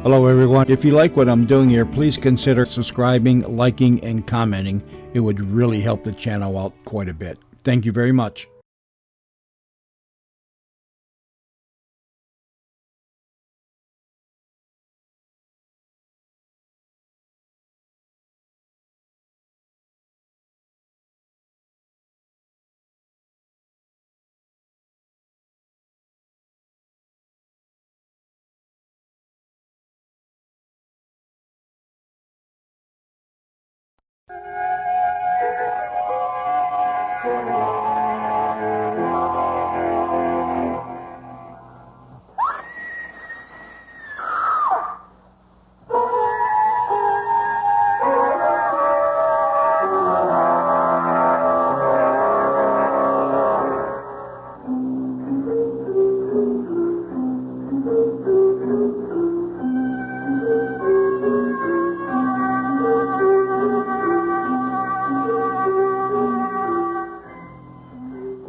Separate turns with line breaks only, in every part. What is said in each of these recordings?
Hello, everyone. If you like what I'm doing here, please consider subscribing, liking, and commenting. It would really help the channel out quite a bit. Thank you very much.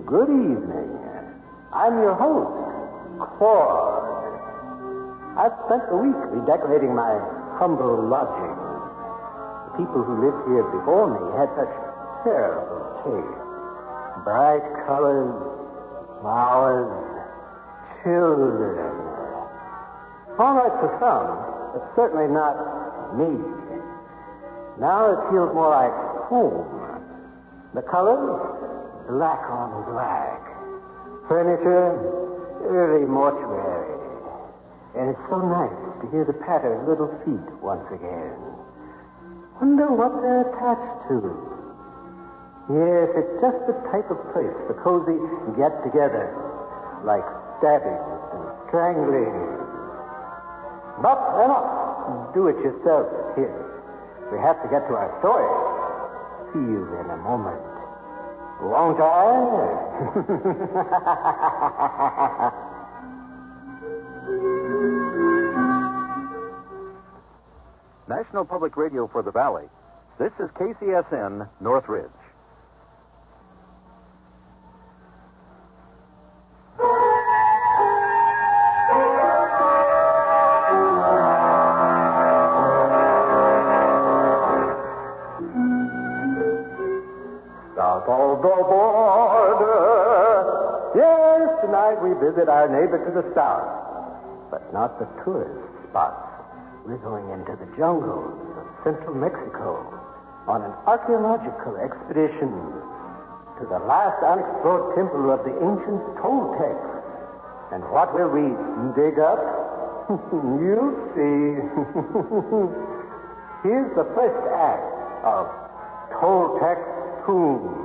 Good evening. I'm your host, Claude. I've spent the week redecorating my humble lodging. The people who lived here before me had such terrible taste. Bright colors, flowers, children. All right for some, but certainly not me. Now it feels more like home. The colors? Black on black. Furniture, early mortuary. And it's so nice to hear the patter of little feet once again. Wonder what they're attached to. Yes, it's just the type of place for cozy get-together, like stabbing and strangling. But enough. Do it yourself here. We have to get to our story. See you in a moment. Won't I?
National Public Radio for the Valley. This is KCSN Northridge.
South of the border. Yes, tonight we visit our neighbor to the south. But not the tourist spots. We're going into the jungles of central Mexico on an archaeological expedition to the last unexplored temple of the ancient Toltec. And what will we dig up? You'll see. Here's the first act of Toltec's tomb.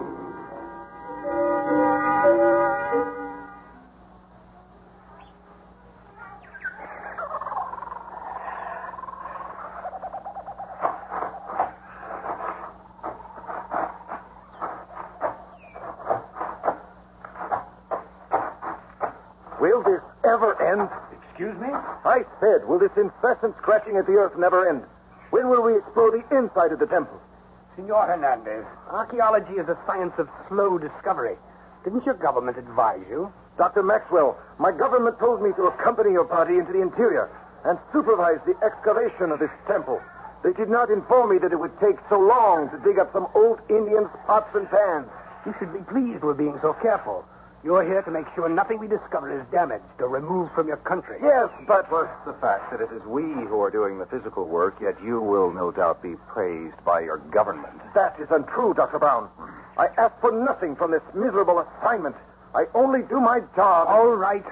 Will this ever end?
Excuse me?
I said, will this incessant scratching at the earth never end? When will we explore the inside of the temple?
Senor Hernandez, archaeology is a science of slow discovery. Didn't your government advise you?
Dr. Maxwell, my government told me to accompany your party into the interior and supervise the excavation of this temple. They did not inform me that it would take so long to dig up some old Indian pots and pans.
You should be pleased we're being so careful. You're here to make sure nothing we discover is damaged or removed from your country.
Yes, but...
Plus the fact that it is we who are doing the physical work, yet you will no doubt be praised by your government.
That is untrue, Dr. Brown. I ask for nothing from this miserable assignment. I only do my job.
All right.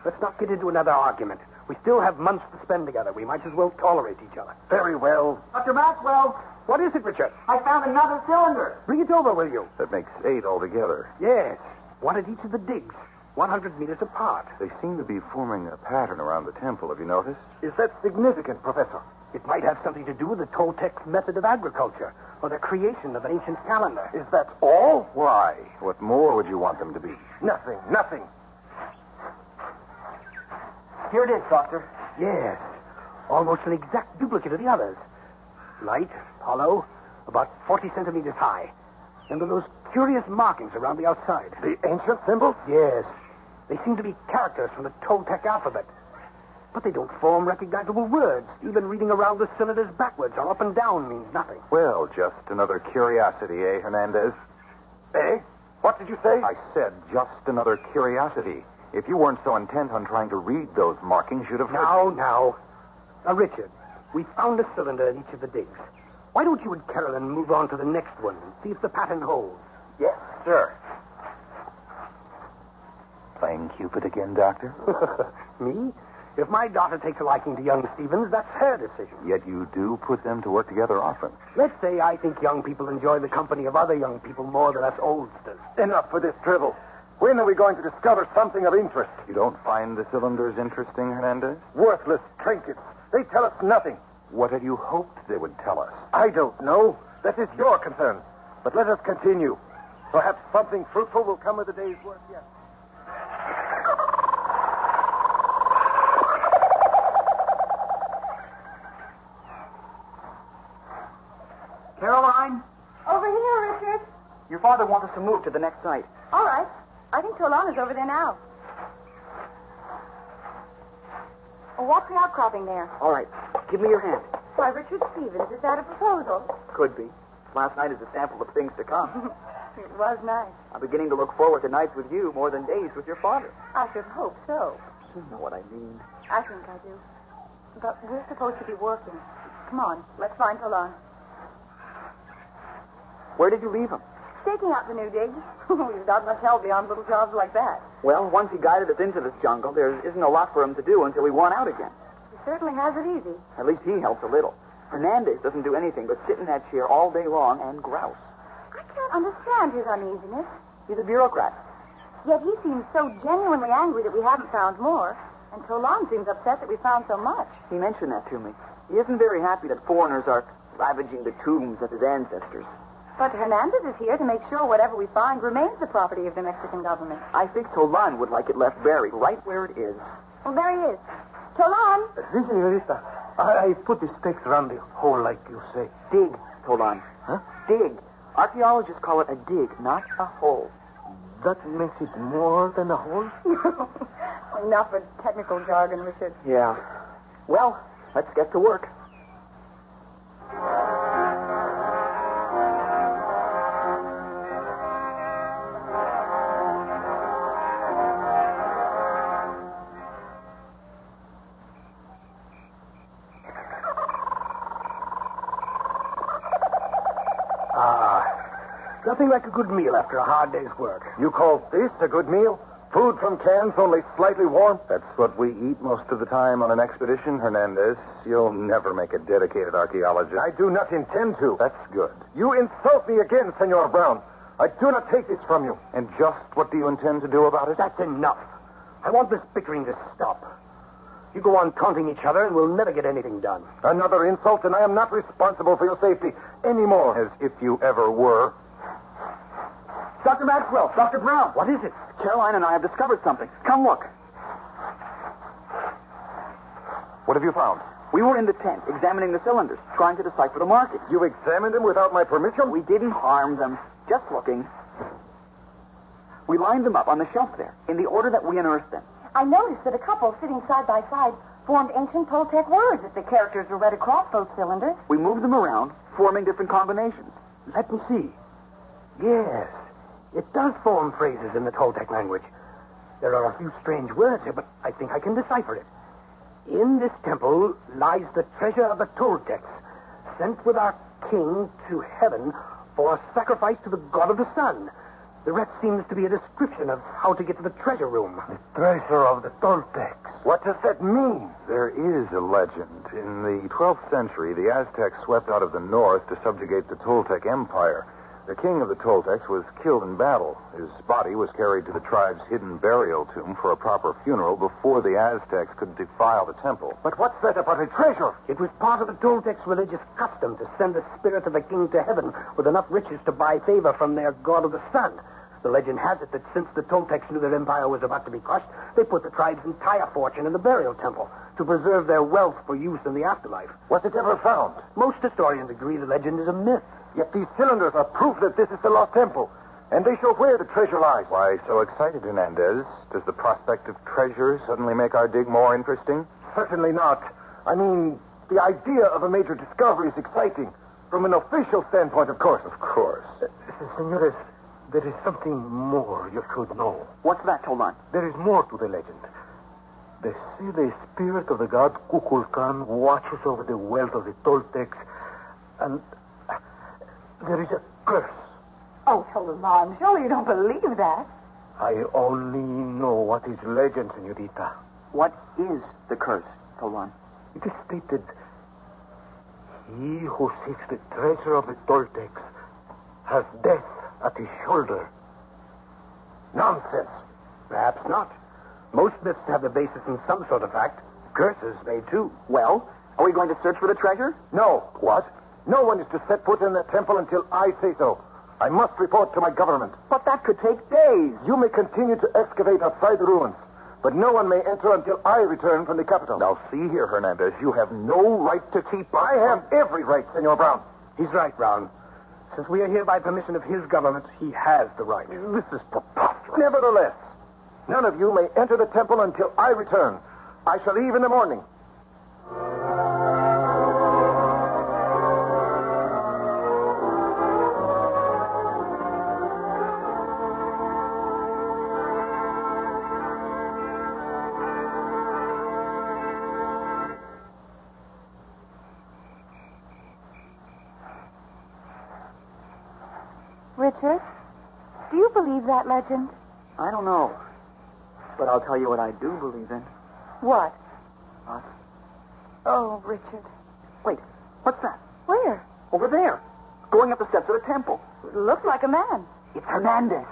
Let's not get into another argument. We still have months to spend together. We might as well tolerate each other.
Very well.
Dr. Maxwell,
What is it, Richard?
I found another cylinder.
Bring it over, will you?
That makes 8 altogether.
Yes. One at each of the digs, 100 meters apart.
They seem to be forming a pattern around the temple. Have you noticed?
Is that significant, Professor?
It might have something to do with the Toltec method of agriculture or the creation of an ancient calendar.
Is that all?
Why? What more would you want them to be?
Nothing.
Here it is, Doctor.
Yes. Almost an exact duplicate of the others. Light, hollow, about 40 centimeters high. And with those curious markings around the outside.
The ancient symbols?
Yes. They seem to be characters from the Toltec alphabet. But they don't form recognizable words. Even reading around the cylinders backwards or up and down means nothing.
Well, just another curiosity, eh, Hernandez?
Eh? What did you say?
I said just another curiosity. If you weren't so intent on trying to read those markings, you'd have...
Now, Richard, we found a cylinder in each of the digs. Why don't you and Carolyn move on to the next one and see if the pattern holds?
Yes, sir.
Playing Cupid again, Doctor?
Me? If my daughter takes a liking to young Stevens, that's her decision.
Yet you do put them to work together often.
Let's say I think young people enjoy the company of other young people more than us oldsters.
Enough for this drivel. When are we going to discover something of interest?
You don't find the cylinders interesting, Hernandez?
Worthless trinkets. They tell us nothing.
What had you hoped they would tell us?
I don't know. That is your concern. But let us continue. Perhaps something fruitful will come of the day's work yet.
Caroline,
Over here, Richard.
your father wants us to move to the next site.
All right. I think Tolan is over there now. Oh, what's the outcropping there?
All right, give me your hand.
Why, Richard Stevens, is that a proposal?
Could be. Last night is a sample of things to come.
It was nice.
I'm beginning to look forward to nights with you more than days with your father.
I should hope so.
You know what I mean.
I think I do. But we're supposed to be working. Come on, let's find Tolan.
Where did you leave him?
Staking out the new dig. We've got much help beyond little jobs like that.
Well, once he guided us into this jungle, there isn't a lot for him to do until we want out again.
He certainly has it easy.
At least he helps a little. Hernandez doesn't do anything but sit in that chair all day long and grouse.
I can't understand his uneasiness.
He's a bureaucrat.
Yet he seems so genuinely angry that we haven't found more. And Tolan seems upset that we found so much.
He mentioned that to me. He isn't very happy that foreigners are ravaging the tombs of his ancestors.
But Hernandez is here to make sure whatever we find remains the property of the Mexican government.
I think Tolan would like it left buried right where it is.
Well, there he is. Tolan!
Si, senorita. I put the stakes around the hole like you say.
Dig, Tolan.
Huh?
Dig. Archaeologists call it a dig, not a hole.
That makes it more than a hole?
Enough for technical jargon, Richard.
Yeah. Well, let's get to work.
Nothing like a good meal after a hard day's work.
You call this a good meal? Food from cans only slightly warm?
That's what we eat most of the time on an expedition, Hernandez. You'll never make a dedicated archaeologist.
I do not intend to.
That's good.
You insult me again, Senor Brown. I do not take this from you.
And just what do you intend to do about it?
That's enough. I want this bickering to stop. You go on taunting each other and we'll never get anything done.
Another insult, and I am not responsible for your safety anymore.
As if you ever were.
Dr. Maxwell, Dr. Brown.
What is it?
Caroline and I have discovered something. Come look.
What have you found?
We were in the tent examining the cylinders, trying to decipher the markings.
You examined them without my permission?
We didn't harm them. Just looking. We lined them up on the shelf there, in the order that we unearthed them.
I noticed that a couple sitting side by side formed ancient Toltec words as the characters were read across those cylinders.
We moved them around, forming different combinations.
Let me see. Yes, it does form phrases in the Toltec language. There are a few strange words here, but I think I can decipher it. In this temple lies the treasure of the Toltecs, sent with our king to heaven for a sacrifice to the god of the sun. The rest seems to be a description of how to get to the treasure room.
The treasure of the Toltecs.
What does that mean?
There is a legend. In the 12th century, the Aztecs swept out of the north to subjugate the Toltec Empire. The king of the Toltecs was killed in battle. His body was carried to the tribe's hidden burial tomb for a proper funeral before the Aztecs could defile the temple.
But what's that about a treasure?
It was part of the Toltecs' religious custom to send the spirit of the king to heaven with enough riches to buy favor from their god of the sun. The legend has it that since the Toltecs knew their empire was about to be crushed, they put the tribe's entire fortune in the burial temple to preserve their wealth for use in the afterlife.
Was it ever found?
Most historians agree the legend is a myth.
Yet these cylinders are proof that this is the lost temple, and they show where the treasure lies.
Why so excited, Hernandez? Does the prospect of treasure suddenly make our dig more interesting?
certainly not. I mean, the idea of a major discovery is exciting. From an official standpoint, of course.
Of course.
Senores, there is something more you should know.
What's that, Tolan?
There is more to the legend. They say the spirit of the god Kukulkan watches over the wealth of the Toltecs, and there is a curse.
Oh, Tolan, surely you don't believe that.
I only know what is legend, senorita.
What is the curse, Tolan?
It is stated, he who seeks the treasure of the Toltecs has death at his shoulder.
Nonsense.
Perhaps not. Most myths have a basis in some sort of fact. Curses may too.
Well, are we going to search for the treasure?
No. What? No one is to set foot in the temple until I say so. I must report to my government.
But that could take days.
You may continue to excavate outside the ruins, but no one may enter until I return from the capital.
Now, see here, Hernandez, you have no right to keep...
I have every right, Senor Brown.
He's right, Brown. Since we are here by permission of his government, he has the right.
This is preposterous. Nevertheless, none of you may enter the temple until I return. I shall leave in the morning.
Richard, do you believe that legend?
I don't know. But I'll tell you what I do believe in.
What?
Us.
Oh, Richard.
Wait, what's that?
Where?
Over there. Going up the steps of the temple.
It looks like a man.
It's Hernandez.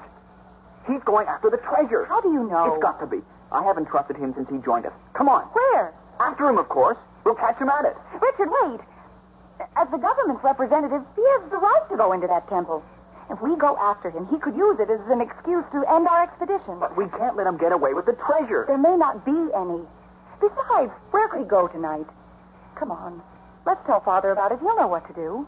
He's going after the treasure.
How do you know?
It's got to be. I haven't trusted him since he joined us. Come on.
Where?
After him, of course. We'll catch him at it.
Richard, wait. As the government's representative, he has the right to go into that temple. If we go after him, he could use it as an excuse to end our expedition.
But we can't let him get away with the treasure.
There may not be any. Besides, where could he go tonight? Come on. Let's tell Father about it. He'll know what to do.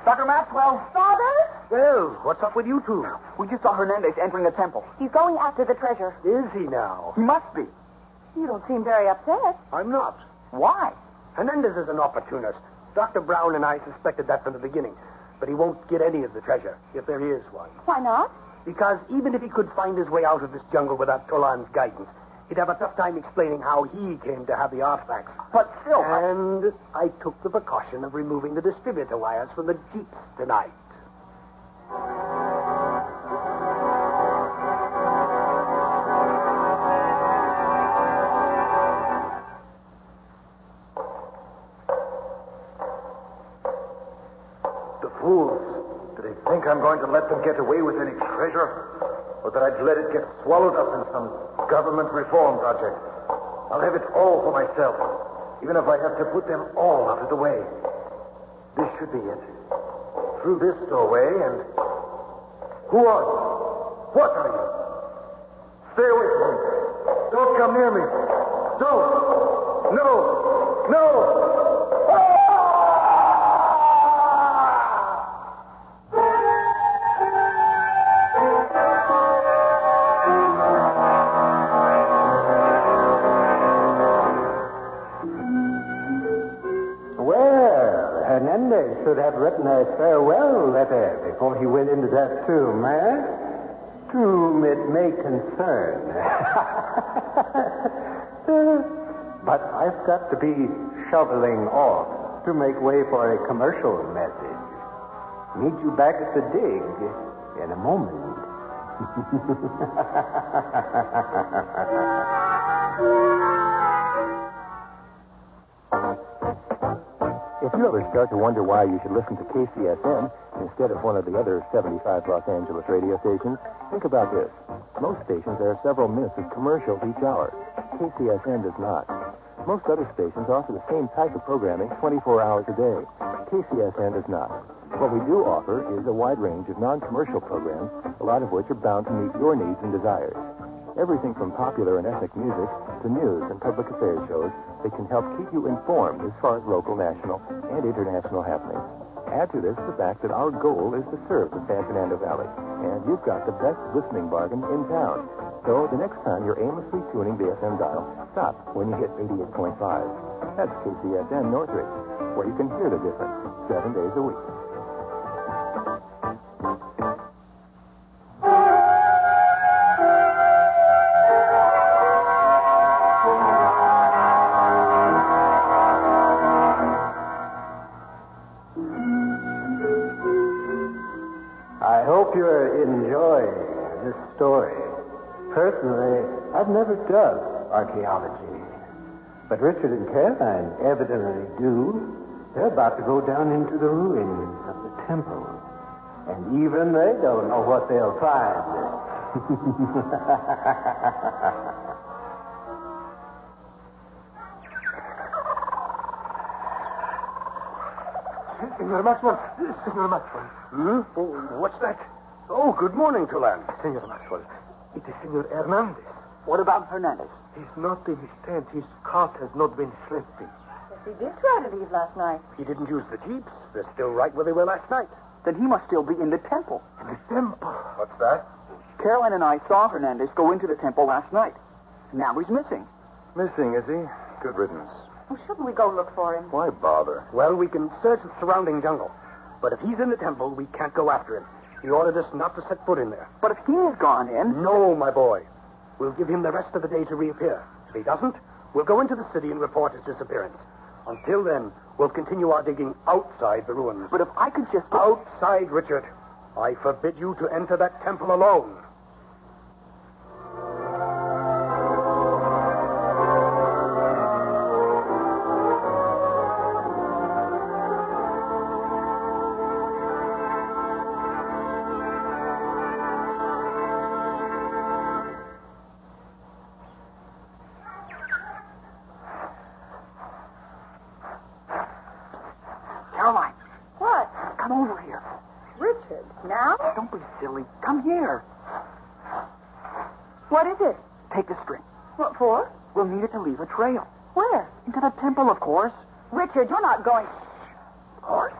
Dr. Maxwell.
Father?
Well, what's up with you two?
We just saw Hernandez entering the temple.
He's going after the treasure.
Is he now?
He must be.
You don't seem very upset.
I'm not.
Why?
Hernandez is an opportunist. Dr. Brown and I suspected that from the beginning. But he won't get any of the treasure, if there is one.
Why not?
Because even if he could find his way out of this jungle without Tolan's guidance, he'd have a tough time explaining how he came to have the artifacts.
But still...
And I took the precaution of removing the distributor wires from the jeeps tonight.
The fools. Do they think I'm going to let them get away with any treasure? Or that I'd let it get swallowed up in some government reform project? I'll have it all for myself, even if I have to put them all out of the way. This should be it. Through this doorway and... Who are you? What are you? Stay away from me. Don't come near me. Don't. No. No.
Hernandez should have written a farewell letter before he went into that tomb, eh? Tomb it may concern. But I've got to be shoveling off to make way for a commercial message. Meet you back at the dig in a moment.
If you ever start to wonder why you should listen to KCSN instead of one of the other 75 Los Angeles radio stations, think about this. Most stations air several minutes of commercials each hour. KCSN does not. Most other stations offer the same type of programming 24 hours a day. KCSN does not. What we do offer is a wide range of non-commercial programs, a lot of which are bound to meet your needs and desires. Everything from popular and ethnic music to news and public affairs shows that can help keep you informed as far as local, national, and international happenings. Add to this the fact that our goal is to serve the San Fernando Valley, and you've got the best listening bargain in town. So the next time you're aimlessly tuning the FM dial, stop when you hit 88.5. That's KCSN Northridge, where you can hear the difference 7 days a week.
I hope you're enjoying this story. Personally, I've never done archaeology. But Richard and Caroline evidently do. They're about to go down into the ruins of the temple. And even they don't know what they'll find.
Senor Maxwell. Senor Maxwell.
Hmm? Oh, what's that? Oh, good morning, Tolan.
Senor Maxwell, it is Senor Hernandez.
What about Hernandez?
He's not in his tent. His cart has not been sleeping.
Yes, he did try to leave last night.
He didn't use the jeeps. They're still right where they were last night.
Then he must still be in the temple.
In the temple.
What's that?
Caroline and I saw Hernandez go into the temple last night. Now he's missing.
Missing, is he? Good riddance.
Well, shouldn't we go look for him?
Why bother?
Well, we can search the surrounding jungle. But if he's in the temple, we can't go after him. He ordered us not to set foot in there.
But if he's gone in...
No, my boy. We'll give him the rest of the day to reappear. If he doesn't, we'll go into the city and report his disappearance. Until then, we'll continue our digging outside the ruins.
But if I could just...
Outside, Richard. I forbid you to enter that temple alone.
Caroline,
What?
come over here.
Richard, now?
Don't be silly. Come here.
What is it?
Take the string.
What for?
We'll need it to leave a trail.
Where?
Into the temple, of course.
Richard, you're not going...
Of course.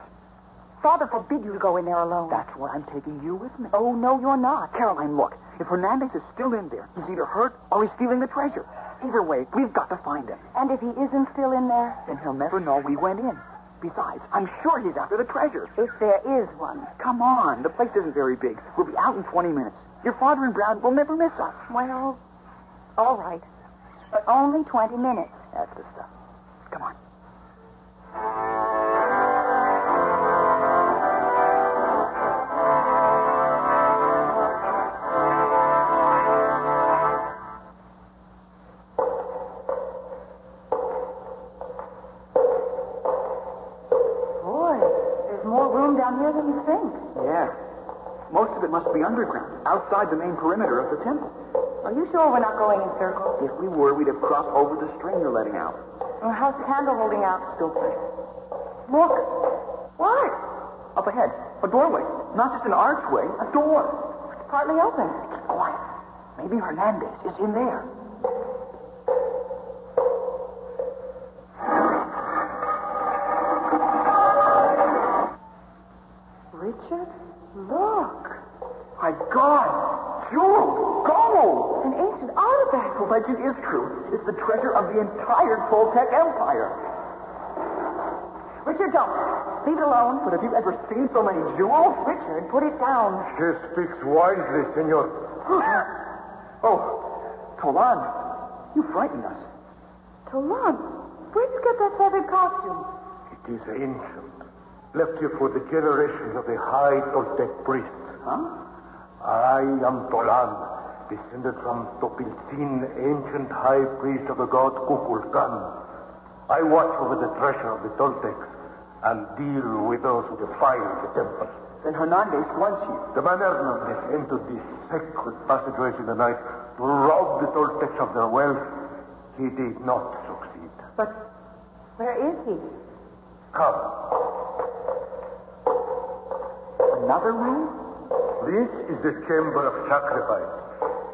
Father forbid you to go in there alone.
That's why I'm taking you with me.
Oh, no, you're not.
Caroline, look. If Hernandez is still in there, he's either hurt or he's stealing the treasure. Either way, we've got to find him.
And if he isn't still in there?
Then he'll never know we went in. Besides, I'm sure he's after the treasure.
If there is one.
Come on. The place isn't very big. We'll be out in 20 minutes. Your father and Brown will never miss us.
Well, all right. But only 20 minutes.
That's the stuff. Come on.
Boy, there's more room down here than you think.
Yeah. Most of it must be underground, outside the main perimeter of the temple.
Are you sure we're not going in circles?
If we were, we'd have crossed over the string you're letting out.
Well, how's the candle holding out?
Still tight.
Look. What?
Up ahead, a doorway. Not just an archway, a door.
It's partly open.
Keep quiet. Maybe Hernandez is in there.
Richard, look.
My God! Jewels! Gold!
An ancient artifact.
The legend is true. It's the treasure of the entire Toltec Empire.
Richard, don't. Leave it alone.
But have you ever seen so many jewels?
Richard, put it down.
She speaks wisely, senor.
Oh, Tolan, you frightened us.
Tolan, where'd you get that feathered costume?
It is ancient. Left here for the generations of the high Toltec priests.
Huh?
I am Tolan, descended from Topilzin, ancient high priest of the god Kukulkan. I watch over the treasure of the Toltecs and deal with those who defile the temple.
Then Hernandez wants you.
The man Hernandez entered these sacred passageways in the night to rob the Toltecs of their wealth. He did not succeed.
But where is he?
Come.
Another room?
This is the chamber of sacrifice.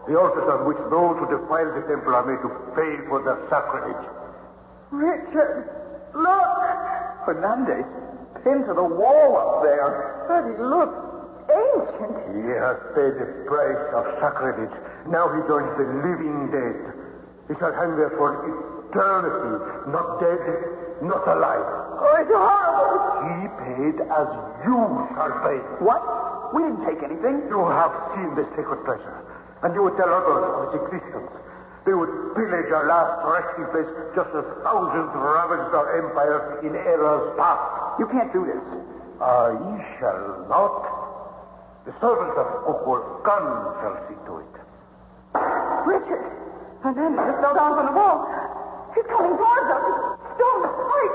The altars on which those who defile the temple are made to pay for their sacrilege.
Richard, look! Fernandez, pinned to the wall up there.
But he looks ancient.
He has paid the price of sacrilege. Now he joins the living dead. He shall hang there for eternity, not dead, not alive.
Oh, it's horrible.
He paid as you shall pay.
What? We didn't take anything.
You have seen the sacred treasure, and you would tell others of its existence. They would pillage our last resting place just as thousands ravaged our empire in eras past.
You can't do this.
I shall not. The servants of Kukulkan shall see to it.
Richard, Hernandez fell down from the wall. He's coming towards us. Stone, hurry.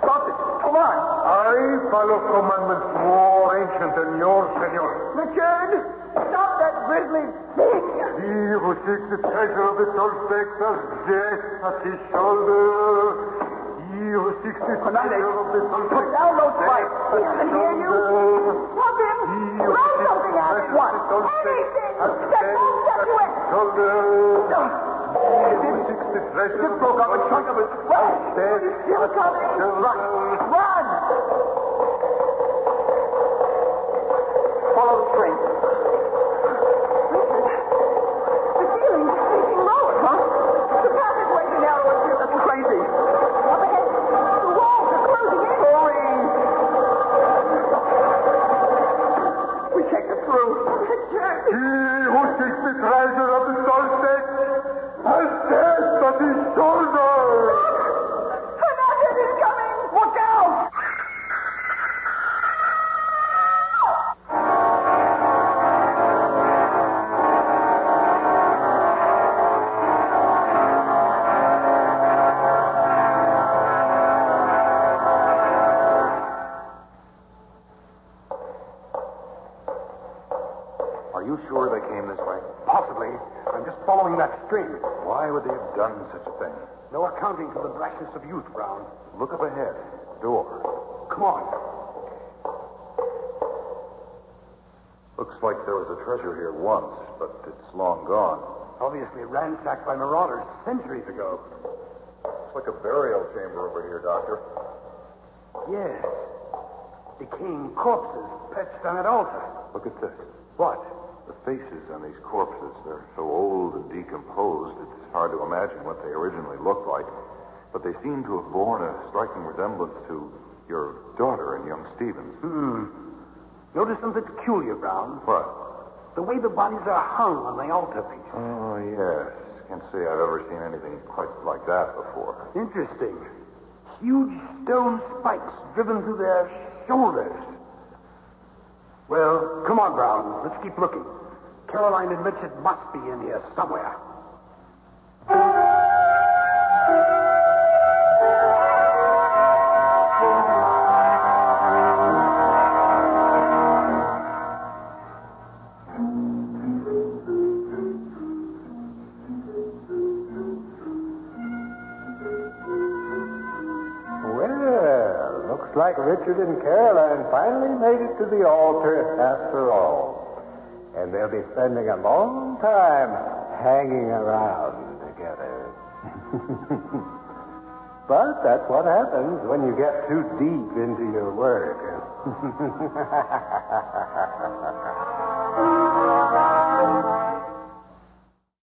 Stop it. Come on.
I follow commandments more ancient than yours, senor.
Richard, stop that grisly thing.
He who seeks the treasure of the Toltec has death at his shoulder. He who seeks the treasure of the Toltec...
Put down those pipes.
He doesn't hear you. Stop him. Throw something at him.
What?
Anything that won't set you in.
Shoulder. He who seeks the treasure...
It broke up a chunk of his flesh.
He's still coming.
Run. Run! Follow the string.
The ceiling's sinking lower.
Huh?
The passageway's narrower too.
That's crazy.
Up ahead, the walls are closing in.
Hurry! We can't get through.
Richard.
He who seeks the treasure of the Toltec has death at his shoulder.
Hernandez is coming.
Look out!
Are you sure they came this way?
Possibly. I'm just following that string.
Why would they have done such a thing?
No accounting for the brashness of youth, Brown.
Look up ahead. Door.
Come on.
Looks like there was a treasure here once, but it's long gone.
Obviously ransacked by marauders centuries ago.
Looks like a burial chamber over here, Doctor.
Yes. Decaying corpses perched on an altar.
Look at this.
What?
The faces on these corpses, they're so old and decomposed, it's hard to imagine what they originally looked like. But they seem to have borne a striking resemblance to your daughter and young Stevens.
Notice something peculiar, Brown.
What?
The way the bodies are hung on the altarpiece.
Oh, yes. Can't say I've ever seen anything quite like that before.
Interesting. Huge stone spikes driven through their shoulders. Well, come on, Brown. Let's keep looking. Caroline admits it must be in here somewhere.
Well, looks like Richard and Caroline finally made it to the altar after all. And they'll be spending a long time hanging around together. But that's what happens when you get too deep into your work.